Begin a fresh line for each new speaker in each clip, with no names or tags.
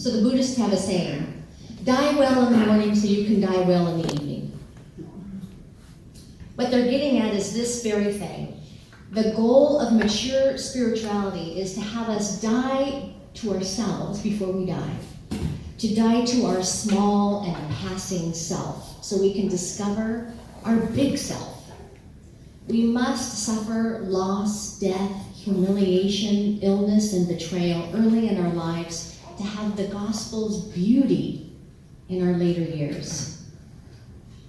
So the Buddhists have a saying, die well in the morning so you can die well in the evening. What they're getting at is this very thing. The goal of mature spirituality is to have us die to ourselves before we die. To die to our small and passing self so we can discover our big self. We must suffer loss, death, humiliation, illness, and betrayal early in our lives to have the gospel's beauty in our later years.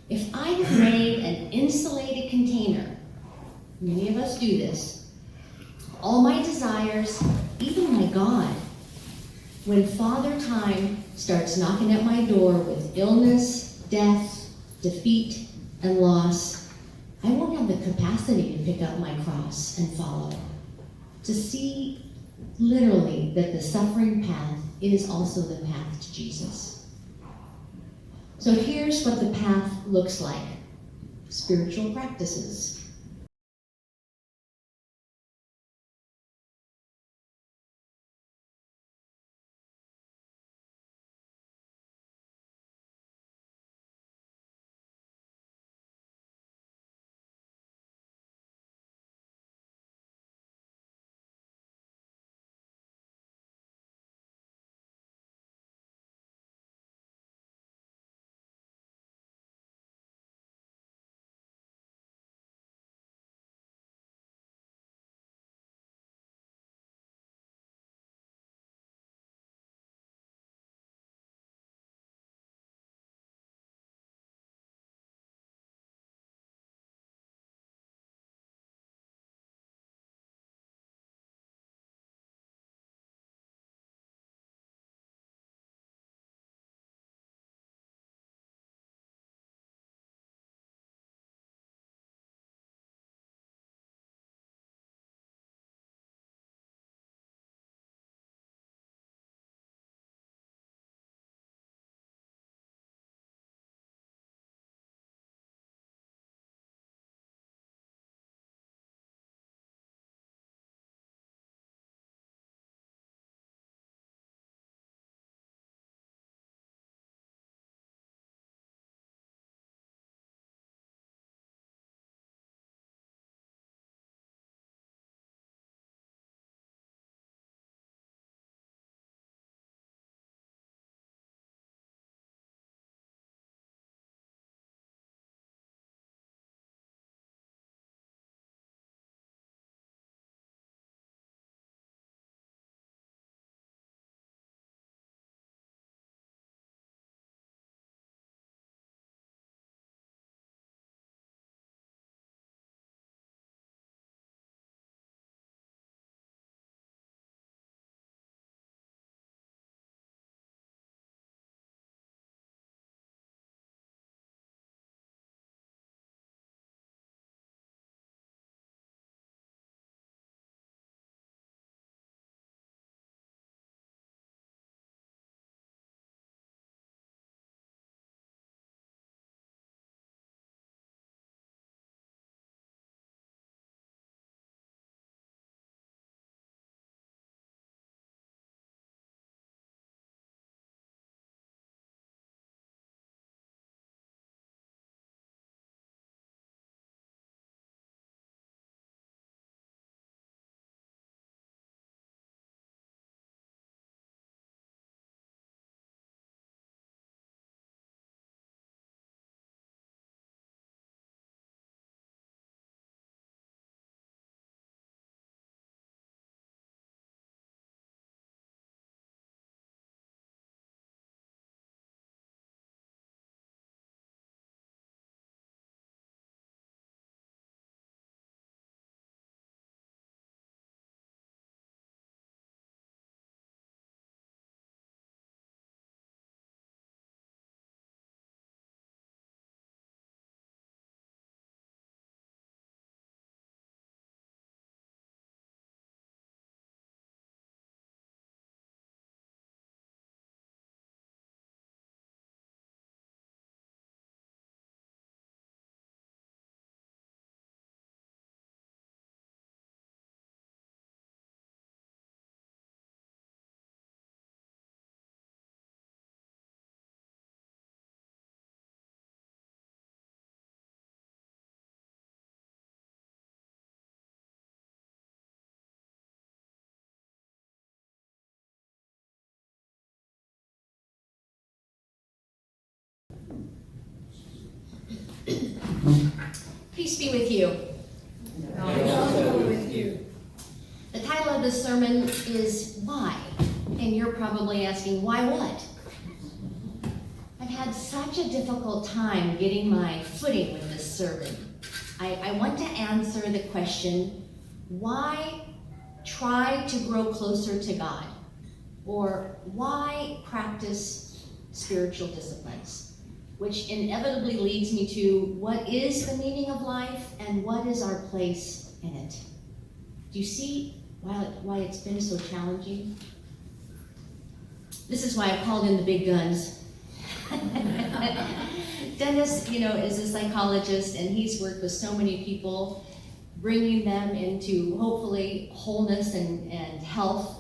If I have made an insulated container, many of us do this, all my desires, even my God, when Father Time starts knocking at my door with illness, death, defeat, and loss, I won't have the capacity to pick up my cross and follow. To see literally that the suffering path is also the path to Jesus. So here's what the path looks like. Spiritual practices. Peace be with you.
And also with you.
The title of this sermon is Why? And you're probably asking, why what? I've had such a difficult time getting my footing with this sermon. I want to answer the question, why try to grow closer to God? Or why practice spiritual disciplines? Which inevitably leads me to what is the meaning of life and what is our place in it? Do you see why it's been so challenging? This is why I called in the big guns. Dennis, is a psychologist, and he's worked with so many people, bringing them into hopefully wholeness and health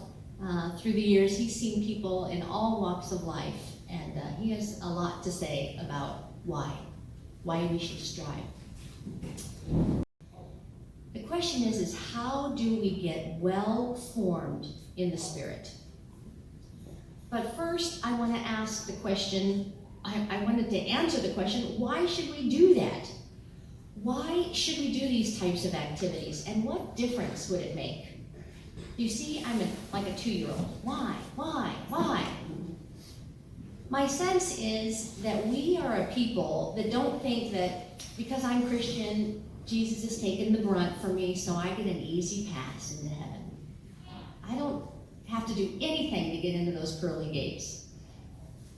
through the years. He's seen people in all walks of life, and he has a lot to say about why we should strive. The question is how do we get well formed in the Spirit? But first, I want to ask the question, I wanted to answer the question, why should we do that? Why should we do these types of activities? And what difference would it make? You see, I'm like a 2-year-old. Why? My sense is that we are a people that don't think that because I'm Christian, Jesus has taken the brunt for me, so I get an easy pass into heaven. I don't have to do anything to get into those pearly gates.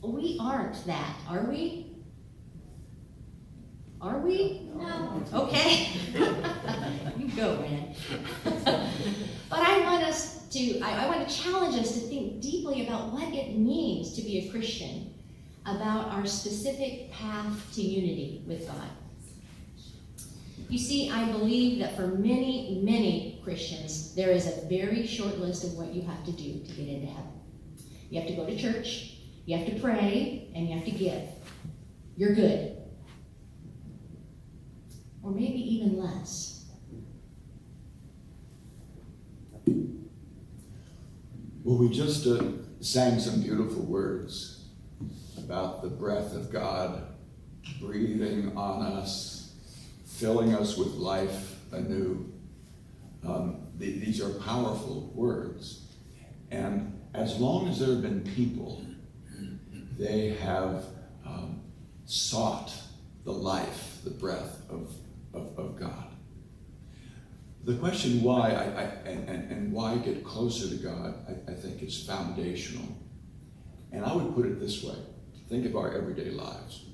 We aren't that, are we? Are we? No. Okay. You go, man. But I want to challenge us to think deeply about what it means to be a Christian, about our specific path to unity with God. You see, I believe that for many, many Christians, there is a very short list of what you have to do to get into heaven. You have to go to church, you have to pray, and you have to give. You're good. Or maybe even less.
Well, we just sang some beautiful words about the breath of God breathing on us, filling us with life anew. These are powerful words. And as long as there have been people, they have sought the life, the breath of God. The question why and why get closer to God, I think is foundational. And I would put it this way. Think of our everyday lives.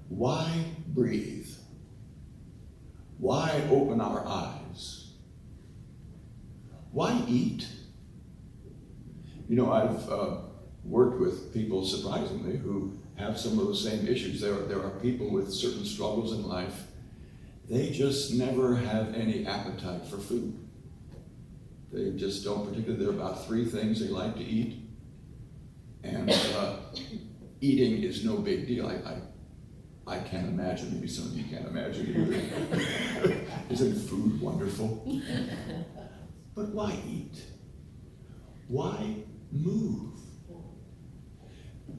Why breathe? Why open our eyes? Why eat? I've worked with people, surprisingly, who have some of the same issues. There are people with certain struggles in life. They just never have any appetite for food. They just don't particularly. There are about 3 things they like to eat. And eating is no big deal. I can't imagine, maybe some of you can't imagine either. Isn't food wonderful? But why eat? Why move?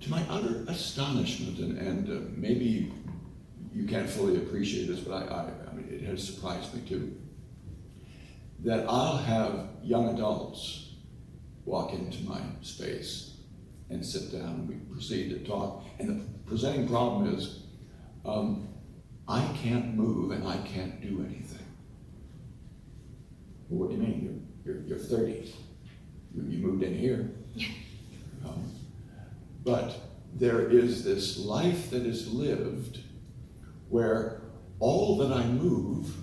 To my utter astonishment, and maybe you can't fully appreciate this, but I mean, it has surprised me too, that I'll have young adults walk into my space and sit down and we proceed to talk. And the presenting problem is, I can't move and I can't do anything. Well, what do you mean? You're 30. You moved in here. But there is this life that is lived where all that I move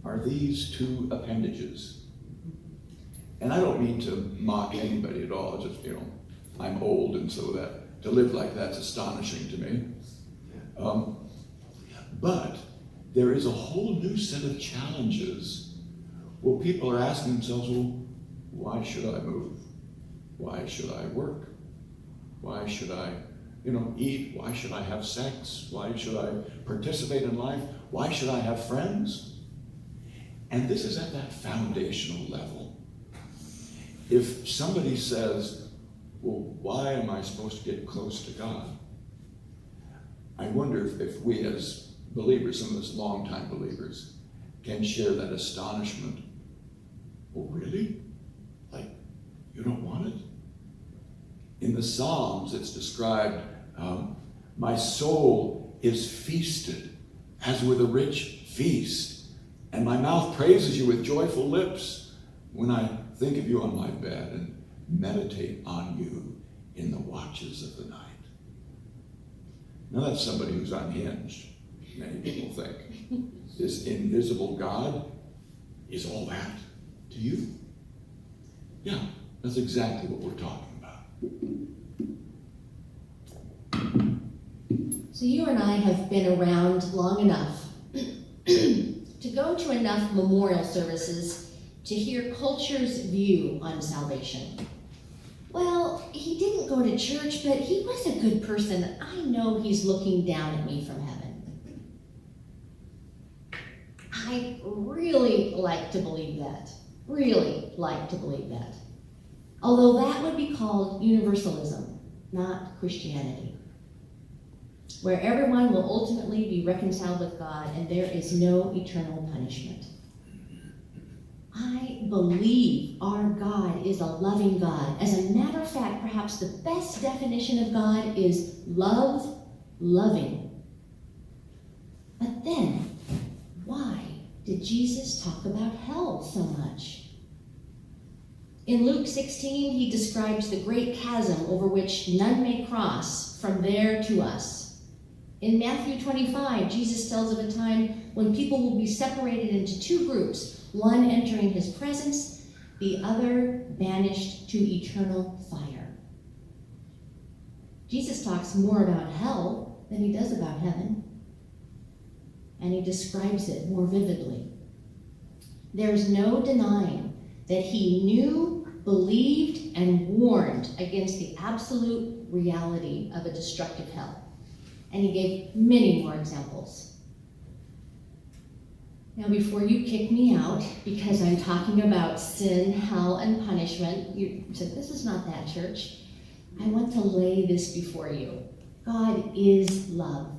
are these 2 appendages. And I don't mean to mock anybody at all. It's just, I'm old, and so that to live like that's astonishing to me. But there is a whole new set of challenges where people are asking themselves, well, why should I move? Why should I work? Why should I, eat? Why should I have sex? Why should I participate in life? Why should I have friends? And this is at that foundational level. If somebody says, well, why am I supposed to get close to God? I wonder if we as believers, some of us longtime believers, can share that astonishment. Oh, really? Like, you don't want it? In the Psalms, it's described, my soul is feasted as with a rich feast, and my mouth praises you with joyful lips when I think of you on my bed and meditate on you in the watches of the night. Now that's somebody who's unhinged, many people think. This invisible God is all that to you? Yeah, that's exactly what we're talking about.
So you and I have been around long enough to go to enough memorial services to hear culture's view on salvation. Well, he didn't go to church, but he was a good person. I know he's looking down at me from heaven. I really like to believe that. Really like to believe that. Although that would be called universalism, not Christianity, where everyone will ultimately be reconciled with God and there is no eternal punishment. I believe our God is a loving God. As a matter of fact, perhaps the best definition of God is love, loving. But then, why did Jesus talk about hell so much? In Luke 16, he describes the great chasm over which none may cross from there to us. In Matthew 25, Jesus tells of a time when people will be separated into two groups, one entering his presence, the other banished to eternal fire. Jesus talks more about hell than he does about heaven, and he describes it more vividly. There's no denying that he knew, believed, and warned against the absolute reality of a destructive hell. And he gave many more examples. Now, before you kick me out because I'm talking about sin, hell, and punishment, you said, this is not that church. I want to lay this before you. God is love.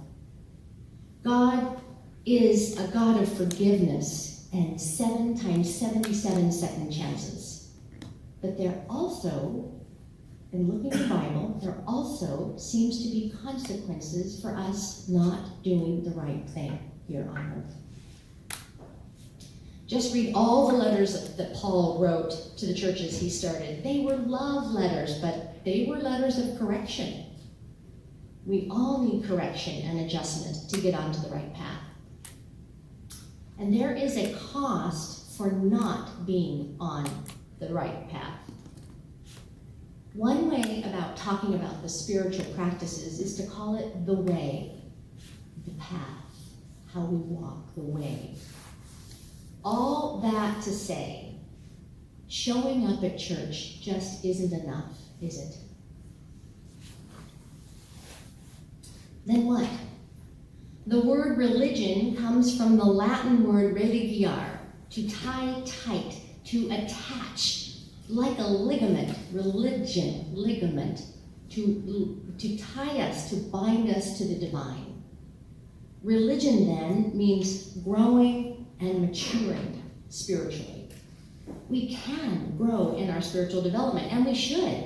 God is a God of forgiveness and 7 times 77 second chances. But there also, in looking at the Bible, there also seems to be consequences for us not doing the right thing here on earth. Just read all the letters that Paul wrote to the churches he started. They were love letters, but they were letters of correction. We all need correction and adjustment to get onto the right path. And there is a cost for not being on the right path. One way about talking about the spiritual practices is to call it the way, the path, how we walk the way. All that to say, showing up at church just isn't enough, is it? Then what? The word religion comes from the Latin word religiare, to tie tight, to attach, like a ligament, religion, ligament, to tie us, to bind us to the divine. Religion then means growing and maturing spiritually. We can grow in our spiritual development, and we should.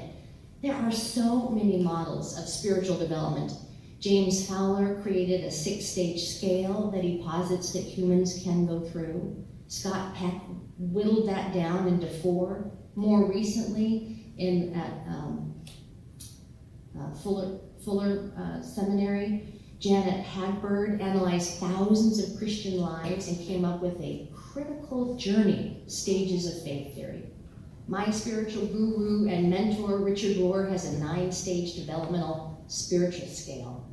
There are so many models of spiritual development. James Fowler created a 6-stage scale that he posits that humans can go through. Scott Peck whittled that down into 4. More recently, at Fuller Seminary, Janet Hagberg analyzed thousands of Christian lives and came up with a critical journey, stages of faith theory. My spiritual guru and mentor, Richard Rohr, has a 9-stage developmental spiritual scale.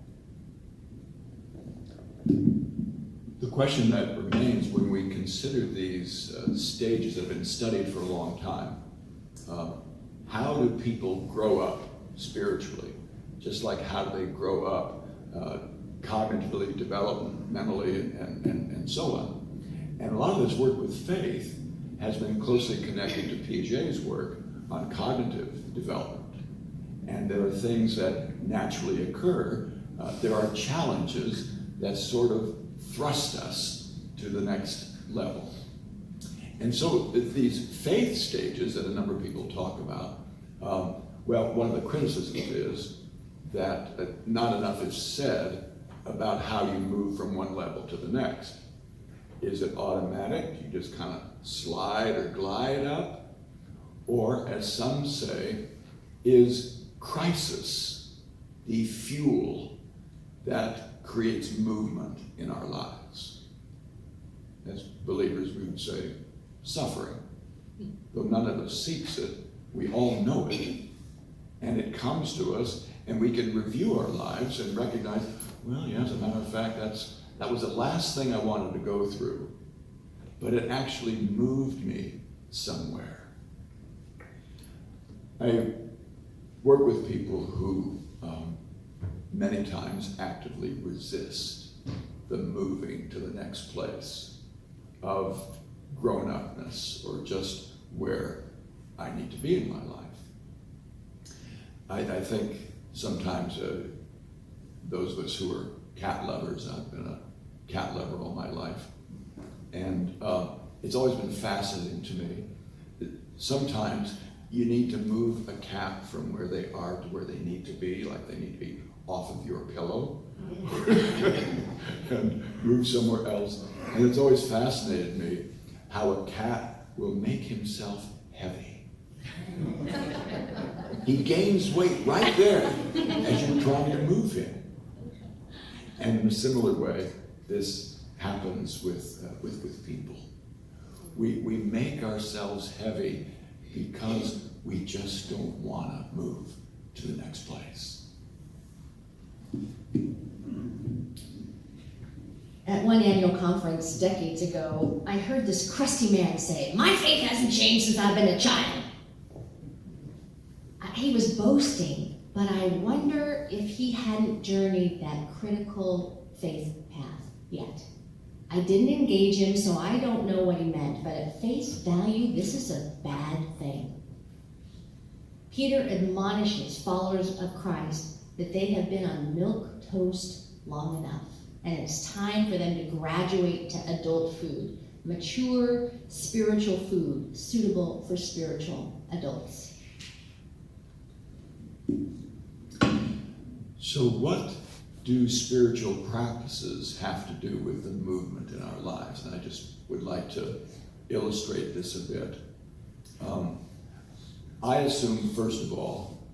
The question that remains when we consider these stages that have been studied for a long time, how do people grow up spiritually? Just like how do they grow up cognitively, developmentally, and so on. And a lot of this work with faith has been closely connected to Piaget's work on cognitive development. And there are things that naturally occur. There are challenges that sort of thrust us to the next level. And so these faith stages that a number of people talk about, well, one of the criticisms is that not enough is said about how you move from one level to the next. Is it automatic? You just kind of slide or glide up? Or, as some say, is crisis the fuel that creates movement in our lives? As believers, we would say suffering. Though none of us seeks it, we all know it. And it comes to us, and we can review our lives and recognize, well, yeah, as a matter of fact, that was the last thing I wanted to go through. But it actually moved me somewhere. I work with people who many times actively resist the moving to the next place of grown-upness or just where I need to be in my life. I think sometimes those of us who are cat lovers, I've been a cat lover all my life, and it's always been fascinating to me that sometimes you need to move a cat from where they are to where they need to be, like they need to be off of your pillow and move somewhere else. And it's always fascinated me how a cat will make himself heavy. He gains weight right there as you're trying to move him. And in a similar way, this happens with people. We make ourselves heavy because we just don't want to move to the next place.
At one annual conference decades ago, I heard this crusty man say, "My faith hasn't changed since I've been a child." He was boasting, but I wonder if he hadn't journeyed that critical faith path yet. I didn't engage him, so I don't know what he meant, but at face value, this is a bad thing. Peter admonishes followers of Christ that they have been on milk toast long enough, and it's time for them to graduate to adult food, mature spiritual food suitable for spiritual adults.
So what do spiritual practices have to do with the movement in our lives? And I just would like to illustrate this a bit. I assume, first of all,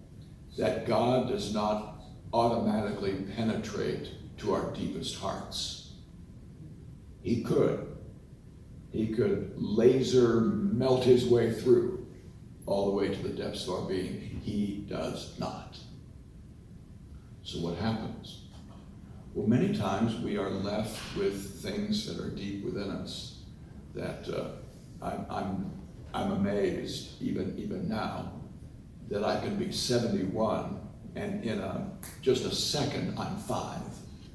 that God does not automatically penetrate to our deepest hearts. He could. He could laser melt his way through all the way to the depths of our being. He does not. So what happens? Well, many times we are left with things that are deep within us that I'm amazed, even now, that I can be 71 and in just a second I'm 5.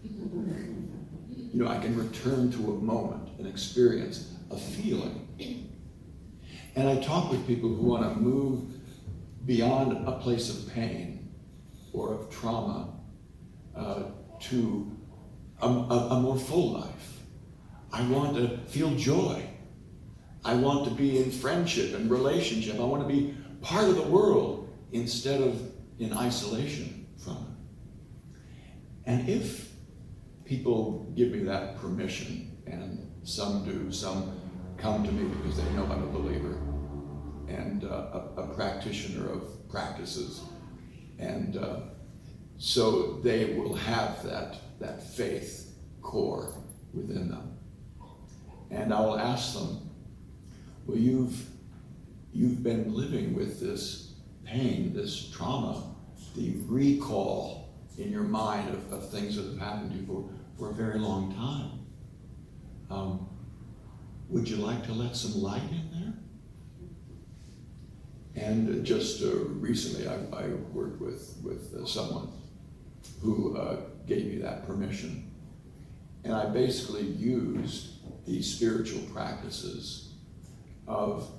You know, I can return to a moment, an experience, a feeling. And I talk with people who want to move beyond a place of pain or of trauma to a more full life. I want to feel joy. I want to be in friendship and relationship. I want to be part of the world instead of in isolation from it. And if people give me that permission, and some do, some come to me because they know I'm a believer and a practitioner of practices, and so they will have that faith core within them. And I will ask them, well, you've been living with this pain, this trauma, the recall in your mind of things that have happened to you for a very long time. Would you like to let some light in there? And just recently, I worked with someone who gave me that permission. And I basically used these spiritual practices of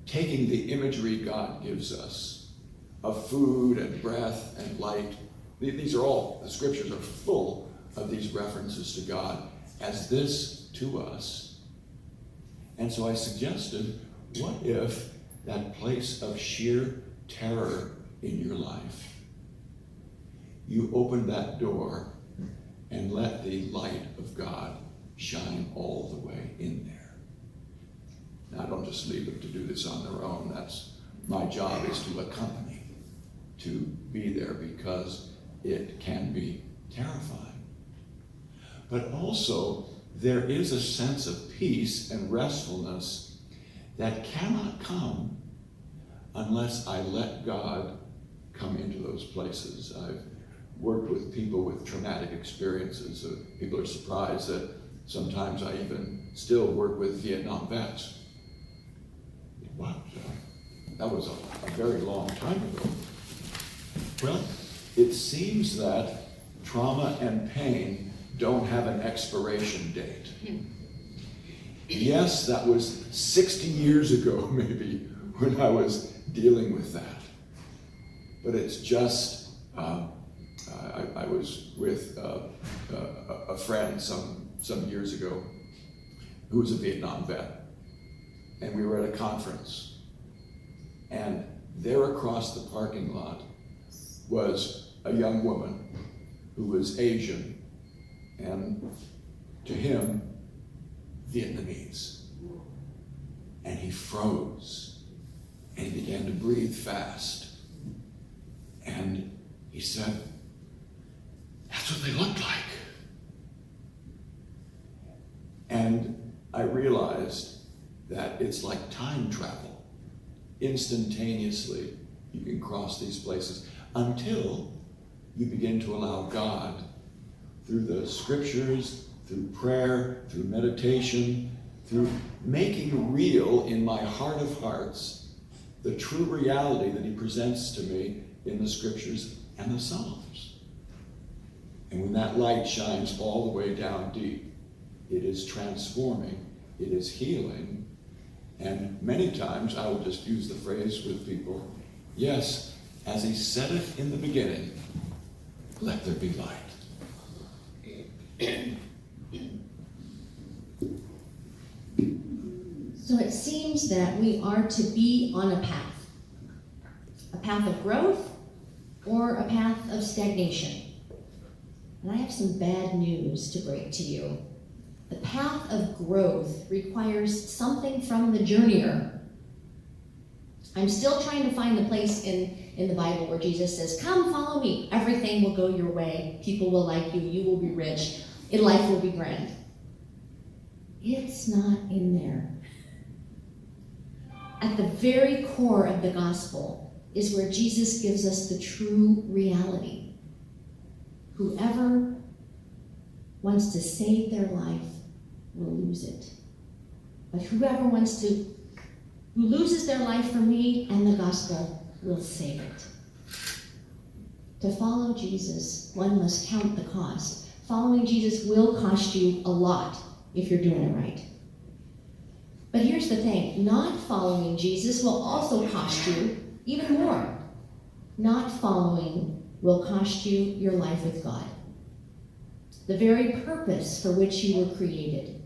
taking the imagery God gives us of food and breath and light. These are all, the scriptures are full of these references to God, as this to us. And so I suggested, what if that place of sheer terror in your life, you open that door and let the light of God shine all the way in there. Now, I don't just leave them to do this on their own. That's my job, is to accompany, to be there, because it can be terrifying. But also, there is a sense of peace and restfulness that cannot come unless I let God come into those places. I've worked with people with traumatic experiences. People are surprised that sometimes I even still work with Vietnam vets. Wow, that was a very long time ago. Well, it seems that trauma and pain don't have an expiration date. Yes, that was 60 years ago, maybe, when I was dealing with that. But it's just, I was with a friend some years ago who was a Vietnam vet, and we were at a conference, and there across the parking lot was a young woman who was Asian, and to him, Vietnamese. And he froze, and he began to breathe fast. And he said, "That's what they look like." And I realized that it's like time travel. Instantaneously, you can cross these places until you begin to allow God, through the scriptures, through prayer, through meditation, through making real in my heart of hearts the true reality that he presents to me in the scriptures and the Psalms. And when that light shines all the way down deep, it is transforming, it is healing, and many times I will just use the phrase with people, yes, as he saideth in the beginning, let there be light.
So it seems that we are to be on a path of growth or a path of stagnation. And I have some bad news to break to you. The path of growth requires something from the journeyer. I'm still trying to find the place in the Bible where Jesus says, "Come, follow me. Everything will go your way. People will like you. You will be rich. Life will be grand." It's not in there. At the very core of the gospel is where Jesus gives us the true reality. Whoever wants to save their life will lose it. But whoever who loses their life for me and the gospel will save it. To follow Jesus, one must count the cost. Following Jesus will cost you a lot if you're doing it right. But here's the thing, not following Jesus will also cost you even more. Not following will cost you your life with God. The very purpose for which you were created.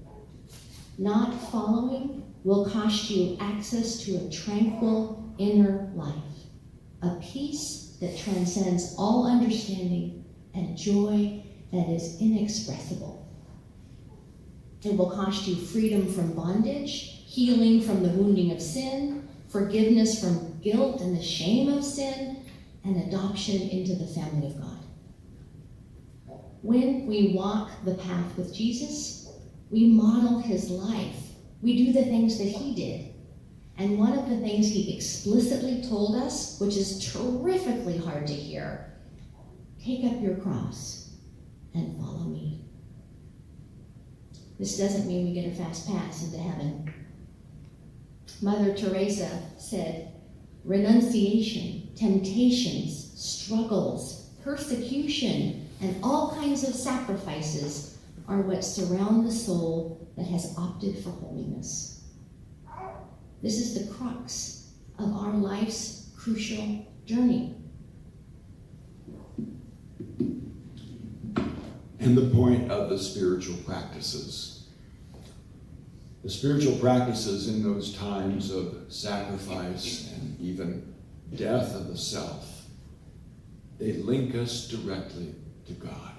Not following will cost you access to a tranquil inner life, a peace that transcends all understanding and joy that is inexpressible. It will cost you freedom from bondage, healing from the wounding of sin, forgiveness from guilt and the shame of sin, and adoption into the family of God. When we walk the path with Jesus, we model his life. We do the things that he did. And one of the things he explicitly told us, which is terrifically hard to hear, take up your cross and follow me. This doesn't mean we get a fast pass into heaven. Mother Teresa said, renunciation, temptations, struggles, persecution, and all kinds of sacrifices are what surround the soul that has opted for holiness. This is the crux of our life's crucial journey.
and the point of the spiritual practices. The spiritual practices in those times of sacrifice and even death of the self, they link us directly to God.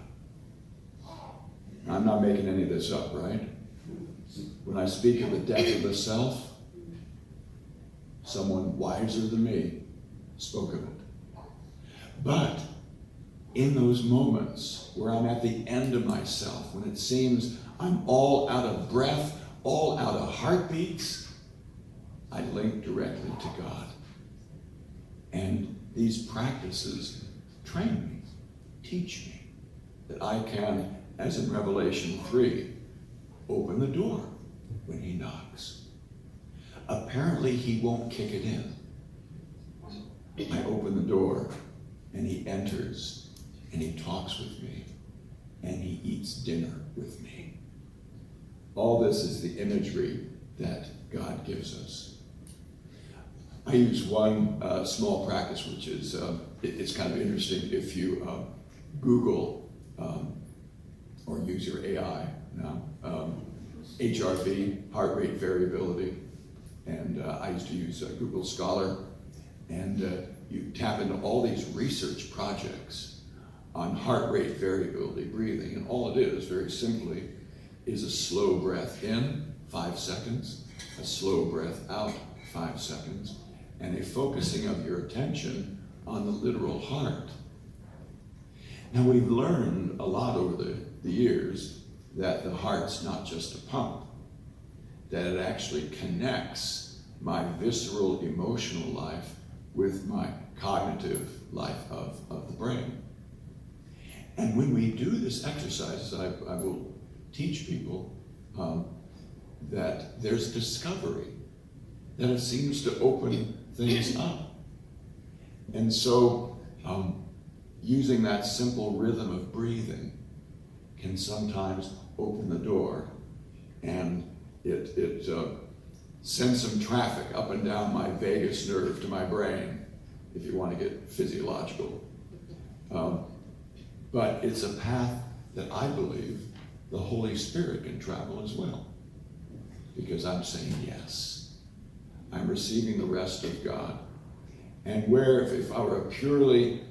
I'm not making any of this up, right? When I speak of the death of the self, someone wiser than me spoke of it. But in those moments where I'm at the end of myself, when it seems I'm all out of breath, all out of heartbeats, I link directly to God. And these practices train me, teach me, that I can, as in Revelation 3, open the door when he knocks. Apparently he won't kick it in. I open the door and he enters and he talks with me and he eats dinner with me. All this is the imagery that God gives us. I use one small practice, which is, it's kind of interesting if you Google or use your AI now, HRV, heart rate variability, and I used to use Google Scholar, and you tap into all these research projects on heart rate variability, breathing, and all it is, very simply, is a slow breath in, 5 seconds, a slow breath out, 5 seconds, and a focusing of your attention on the literal heart. Now, we've learned a lot over the years that the heart's not just a pump, that it actually connects my visceral emotional life with my cognitive life of the brain. And when we do this exercise, I will teach people that there's discovery, that it seems to open things up. And so using that simple rhythm of breathing can sometimes open the door, and it sends some traffic up and down my vagus nerve to my brain, if you want to get physiological. But it's a path that I believe the Holy Spirit can travel as well, because I'm saying yes. I'm receiving the rest of God. And where, if I were a purely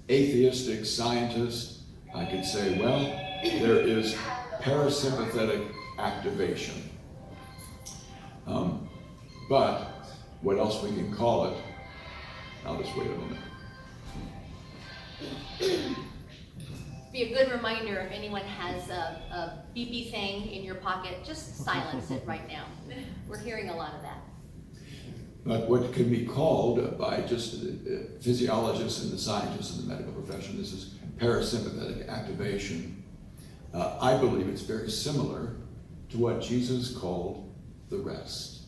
atheistic scientist, I could say, well, there is parasympathetic activation. But what else we can call it, I'll just wait a moment.
Be a good reminder if anyone has a beepy thing in your pocket, just silence it right now. We're hearing a lot of that.
But what can be called by just physiologists and the scientists in the medical profession, this is parasympathetic activation. I believe it's very similar to what Jesus called the rest.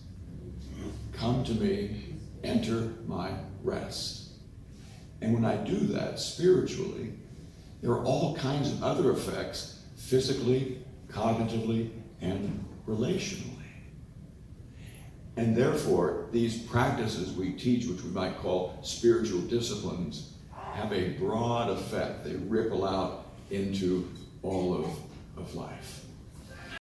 Come to me, enter my rest. And when I do that spiritually, there are all kinds of other effects, physically, cognitively, and relationally. And therefore, these practices we teach, which we might call spiritual disciplines, have a broad effect. They ripple out into all of life.